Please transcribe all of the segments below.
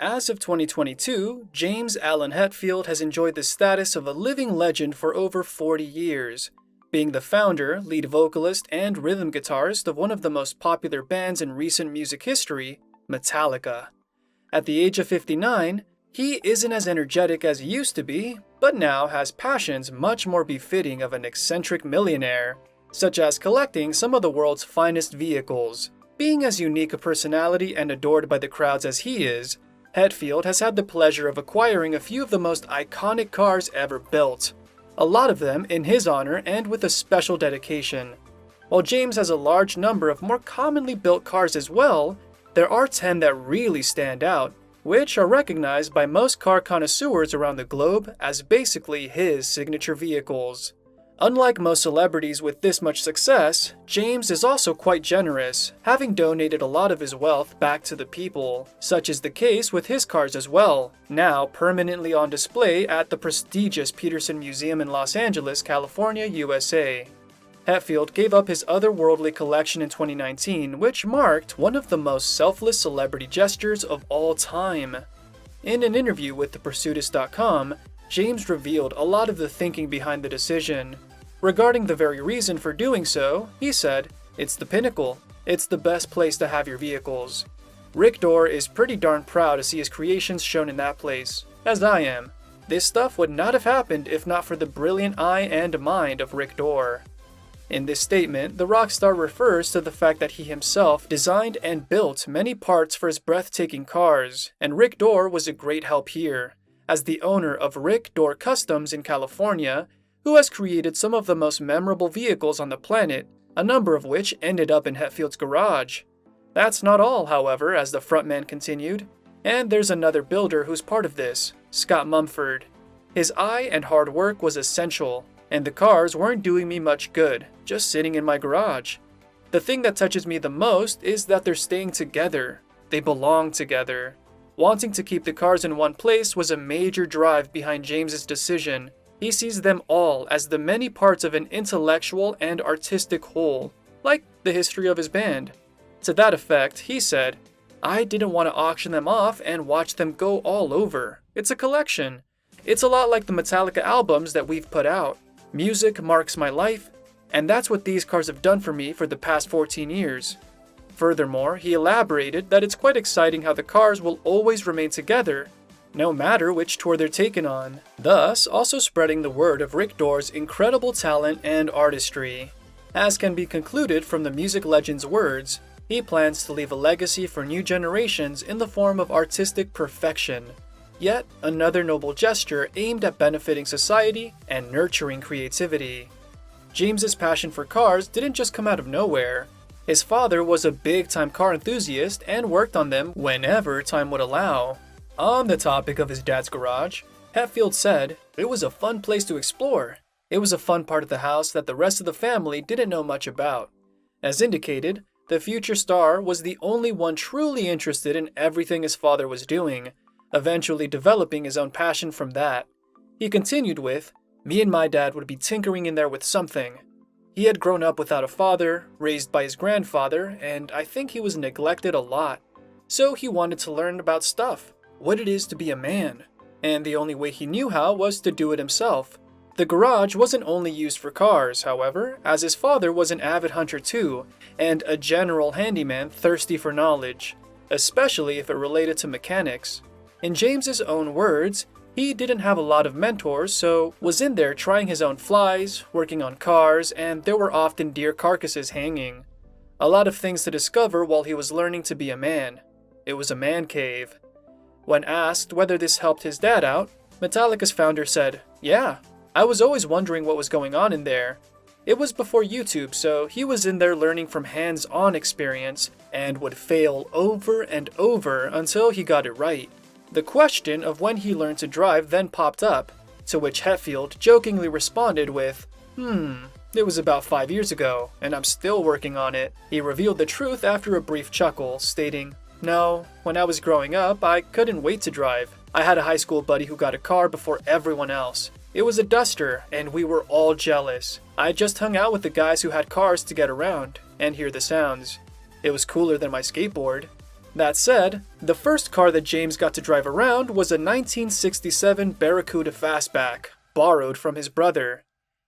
As of 2022, James Alan Hetfield has enjoyed the status of a living legend for over 40 years, being the founder, lead vocalist, and rhythm guitarist of one of the most popular bands in recent music history, Metallica. At the age of 59, he isn't as energetic as he used to be, but now has passions much more befitting of an eccentric millionaire, such as collecting some of the world's finest vehicles. Being as unique a personality and adored by the crowds as he is, Hetfield has had the pleasure of acquiring a few of the most iconic cars ever built, a lot of them in his honor and with a special dedication. While James has a large number of more commonly built cars as well, there are 10 that really stand out, which are recognized by most car connoisseurs around the globe as basically his signature vehicles. Unlike most celebrities with this much success, James is also quite generous, having donated a lot of his wealth back to the people. Such is the case with his cars as well, now permanently on display at the prestigious Peterson Museum in Los Angeles, California, USA. Hetfield gave up his otherworldly collection in 2019, which marked one of the most selfless celebrity gestures of all time. In an interview with thepursuitist.com, James revealed a lot of the thinking behind the decision. Regarding the very reason for doing so, he said, "It's the pinnacle. It's the best place to have your vehicles." Rick Dorr is pretty darn proud to see his creations shown in that place, as I am. This stuff would not have happened if not for the brilliant eye and mind of Rick Dorr. In this statement, the rock star refers to the fact that he himself designed and built many parts for his breathtaking cars, and Rick Dorr was a great help here, as the owner of Rick Dorr Customs in California, who has created some of the most memorable vehicles on the planet, a number of which ended up in Hetfield's garage. That's not all, however, as the frontman continued, and there's another builder who's part of this, Scott Mumford. His eye and hard work was essential, and the cars weren't doing me much good, just sitting in my garage. The thing that touches me the most is that they're staying together. They belong together. Wanting to keep the cars in one place was a major drive behind James's decision. He sees them all as the many parts of an intellectual and artistic whole, like the history of his band. To that effect, he said, "I didn't want to auction them off and watch them go all over. It's a collection. It's a lot like the Metallica albums that we've put out. Music marks my life, and that's what these cars have done for me for the past 14 years. Furthermore, he elaborated that it's quite exciting how the cars will always remain together, no matter which tour they're taken on, thus also spreading the word of Rick Dorr's incredible talent and artistry. As can be concluded from the music legend's words, he plans to leave a legacy for new generations in the form of artistic perfection. Yet another noble gesture aimed at benefiting society and nurturing creativity. James's passion for cars didn't just come out of nowhere. His father was a big-time car enthusiast and worked on them whenever time would allow. On the topic of his dad's garage, Hetfield said, "It was a fun place to explore. It was a fun part of the house that the rest of the family didn't know much about." As indicated, the future star was the only one truly interested in everything his father was doing, eventually developing his own passion from that. He continued with, "Me and my dad would be tinkering in there with something. He had grown up without a father, raised by his grandfather, and I think he was neglected a lot. So he wanted to learn about stuff, what it is to be a man, and the only way he knew how was to do it himself." The garage wasn't only used for cars, however, as his father was an avid hunter too, and a general handyman thirsty for knowledge, especially if it related to mechanics. In James's own words, he didn't have a lot of mentors, so was in there trying his own flies, working on cars, and there were often deer carcasses hanging. A lot of things to discover while he was learning to be a man. It was a man cave. When asked whether this helped his dad out, Metallica's founder said, "Yeah, I was always wondering what was going on in there. It was before YouTube, so he was in there learning from hands-on experience and would fail over and over until he got it right." The question of when he learned to drive then popped up, to which Hetfield jokingly responded with, "It was about 5 years ago, and I'm still working on it." He revealed the truth after a brief chuckle, stating, "No, when I was growing up, I couldn't wait to drive. I had a high school buddy who got a car before everyone else. It was a Duster, and we were all jealous. I just hung out with the guys who had cars to get around and hear the sounds. It was cooler than my skateboard." That said, the first car that James got to drive around was a 1967 Barracuda Fastback, borrowed from his brother.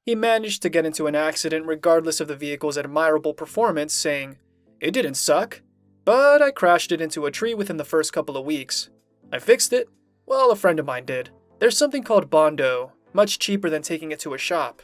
He managed to get into an accident regardless of the vehicle's admirable performance, saying, "It didn't suck, but I crashed it into a tree within the first couple of weeks. I fixed it. Well, a friend of mine did. There's something called Bondo, much cheaper than taking it to a shop.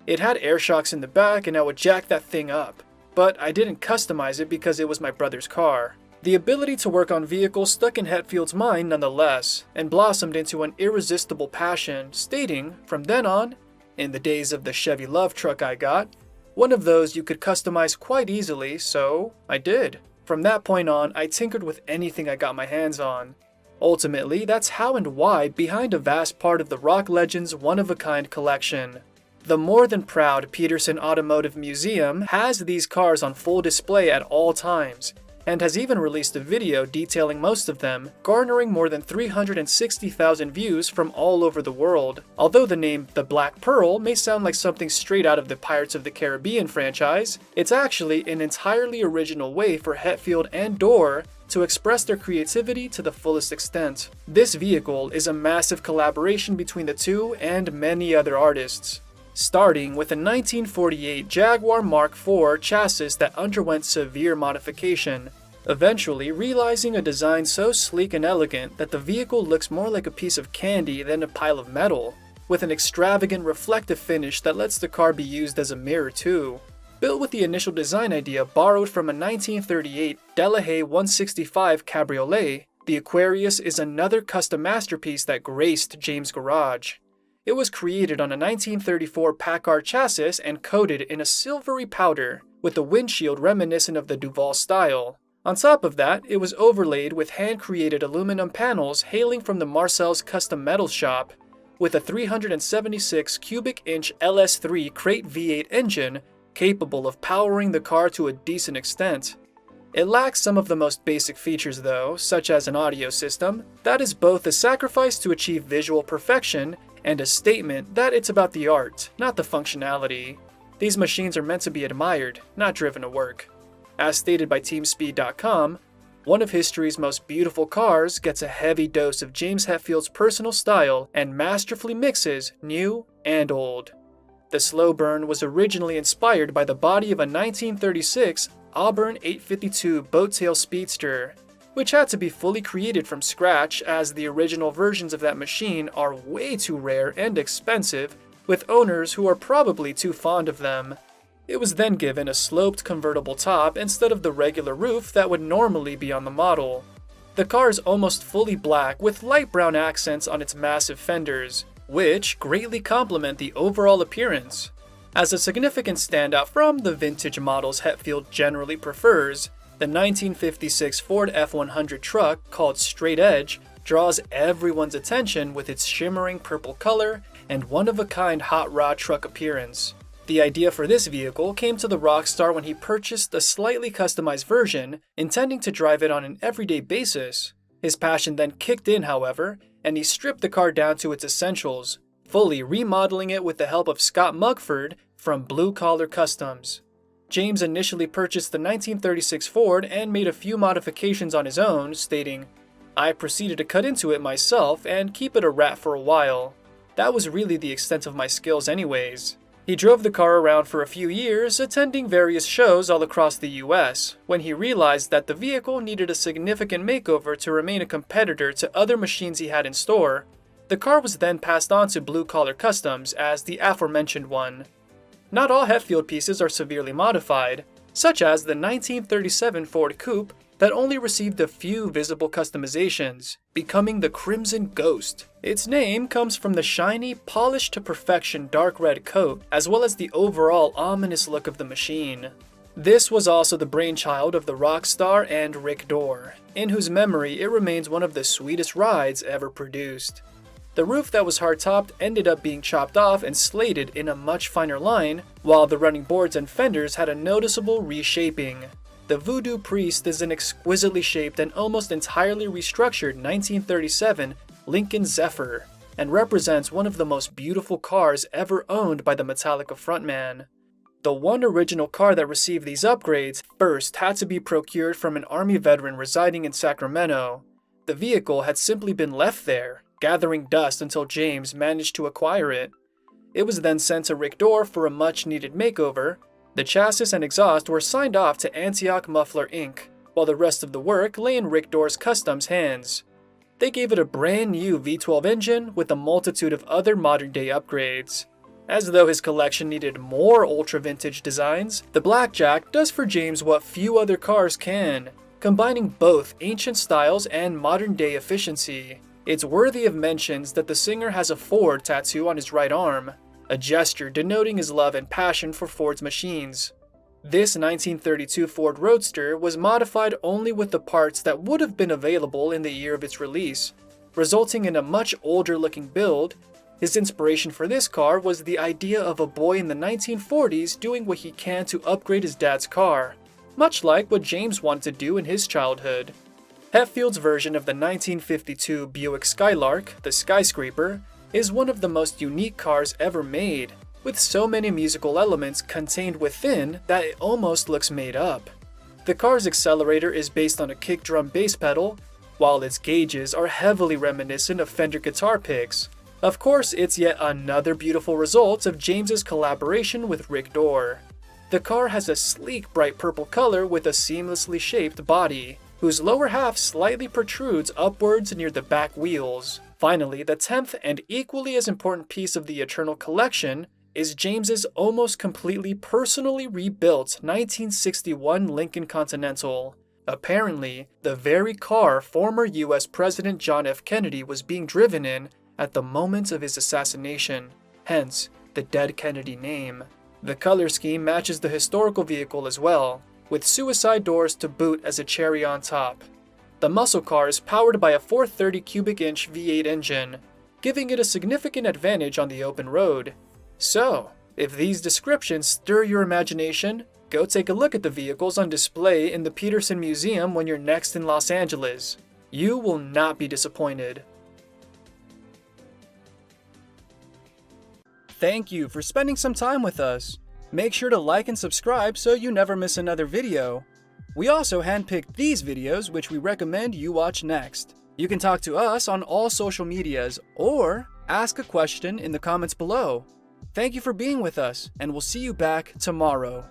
It had air shocks in the back and I would jack that thing up, but I didn't customize it because it was my brother's car." The ability to work on vehicles stuck in Hetfield's mind nonetheless, and blossomed into an irresistible passion, stating, from then on, "In the days of the Chevy Love truck I got, one of those you could customize quite easily, so I did. From that point on, I tinkered with anything I got my hands on." Ultimately, that's how and why behind a vast part of the rock legend's one-of-a-kind collection. The more than proud Peterson Automotive Museum has these cars on full display at all times, and has even released a video detailing most of them, garnering more than 360,000 views from all over the world. Although the name The Black Pearl may sound like something straight out of the Pirates of the Caribbean franchise, it's actually an entirely original way for Hetfield and Dorr to express their creativity to the fullest extent. This vehicle is a massive collaboration between the two and many other artists, starting with a 1948 Jaguar Mark IV chassis that underwent severe modification, eventually realizing a design so sleek and elegant that the vehicle looks more like a piece of candy than a pile of metal, with an extravagant reflective finish that lets the car be used as a mirror too. Built with the initial design idea borrowed from a 1938 Delahaye 165 Cabriolet, the Aquarius is another custom masterpiece that graced James' garage. It was created on a 1934 Packard chassis and coated in a silvery powder, with the windshield reminiscent of the Duval style. On top of that, it was overlaid with hand-created aluminum panels hailing from the Marcel's Custom Metals shop, with a 376 cubic inch LS3 crate V8 engine capable of powering the car to a decent extent. It lacks some of the most basic features though, such as an audio system, that is both a sacrifice to achieve visual perfection and a statement that it's about the art, not the functionality. These machines are meant to be admired, not driven to work. As stated by TeamSpeed.com, one of history's most beautiful cars gets a heavy dose of James Hetfield's personal style and masterfully mixes new and old. The slow burn was originally inspired by the body of a 1936 Auburn 852 boat-tail speedster, which had to be fully created from scratch as the original versions of that machine are way too rare and expensive, with owners who are probably too fond of them. It was then given a sloped convertible top instead of the regular roof that would normally be on the model. The car is almost fully black with light brown accents on its massive fenders, which greatly complement the overall appearance. As a significant standout from the vintage models Hetfield generally prefers, the 1956 Ford F-100 truck called Straight Edge draws everyone's attention with its shimmering purple color and one-of-a-kind hot rod truck appearance. The idea for this vehicle came to the rock star when he purchased a slightly customized version, intending to drive it on an everyday basis. His passion then kicked in, however, and he stripped the car down to its essentials, fully remodeling it with the help of Scott Mugford from Blue Collar Customs. James initially purchased the 1936 Ford and made a few modifications on his own, stating, "I proceeded to cut into it myself and keep it a rat for a while. That was really the extent of my skills anyways." He drove the car around for a few years, attending various shows all across the US, when he realized that the vehicle needed a significant makeover to remain a competitor to other machines he had in store. The car was then passed on to Blue Collar Customs as the aforementioned one. Not all Hetfield pieces are severely modified, such as the 1937 Ford Coupe that only received a few visible customizations, becoming the Crimson Ghost. Its name comes from the shiny, polished to perfection dark red coat, as well as the overall ominous look of the machine. This was also the brainchild of the rock star and Rick Dorr, in whose memory it remains one of the sweetest rides ever produced. The roof that was hard-topped ended up being chopped off and slated in a much finer line, while the running boards and fenders had a noticeable reshaping. The Voodoo Priest is an exquisitely shaped and almost entirely restructured 1937 Lincoln Zephyr, and represents one of the most beautiful cars ever owned by the Metallica frontman. The one original car that received these upgrades first had to be procured from an Army veteran residing in Sacramento. The vehicle had simply been left there, gathering dust until James managed to acquire it. It was then sent to Rick Dorr for a much-needed makeover. The chassis and exhaust were signed off to Antioch Muffler Inc., while the rest of the work lay in Rick Dorr's Customs hands. They gave it a brand new V12 engine with a multitude of other modern-day upgrades. As though his collection needed more ultra-vintage designs, the Blackjack does for James what few other cars can, combining both ancient styles and modern-day efficiency. It's worthy of mentions that the singer has a Ford tattoo on his right arm, a gesture denoting his love and passion for Ford's machines. This 1932 Ford Roadster was modified only with the parts that would have been available in the year of its release, resulting in a much older-looking build. His inspiration for this car was the idea of a boy in the 1940s doing what he can to upgrade his dad's car, much like what James wanted to do in his childhood. Hetfield's version of the 1952 Buick Skylark, the Skyscraper, is one of the most unique cars ever made, with so many musical elements contained within that it almost looks made up. The car's accelerator is based on a kick drum bass pedal, while its gauges are heavily reminiscent of Fender guitar picks. Of course, it's yet another beautiful result of James's collaboration with Rick Dorr. The car has a sleek bright purple color with a seamlessly shaped body, whose lower half slightly protrudes upwards near the back wheels. Finally, the 10th and equally as important piece of the Eternal Collection is James's almost completely personally rebuilt 1961 Lincoln Continental. Apparently, the very car former US President John F. Kennedy was being driven in at the moment of his assassination, hence the Dead Kennedy name. The color scheme matches the historical vehicle as well, with suicide doors to boot as a cherry on top. The muscle car is powered by a 430 cubic inch V8 engine, giving it a significant advantage on the open road. So, if these descriptions stir your imagination, go take a look at the vehicles on display in the Peterson Museum when you're next in Los Angeles. You will not be disappointed. Thank you for spending some time with us. Make sure to like and subscribe so you never miss another video. We also handpicked these videos which we recommend you watch next. You can talk to us on all social medias or ask a question in the comments below. Thank you for being with us, and we'll see you back tomorrow.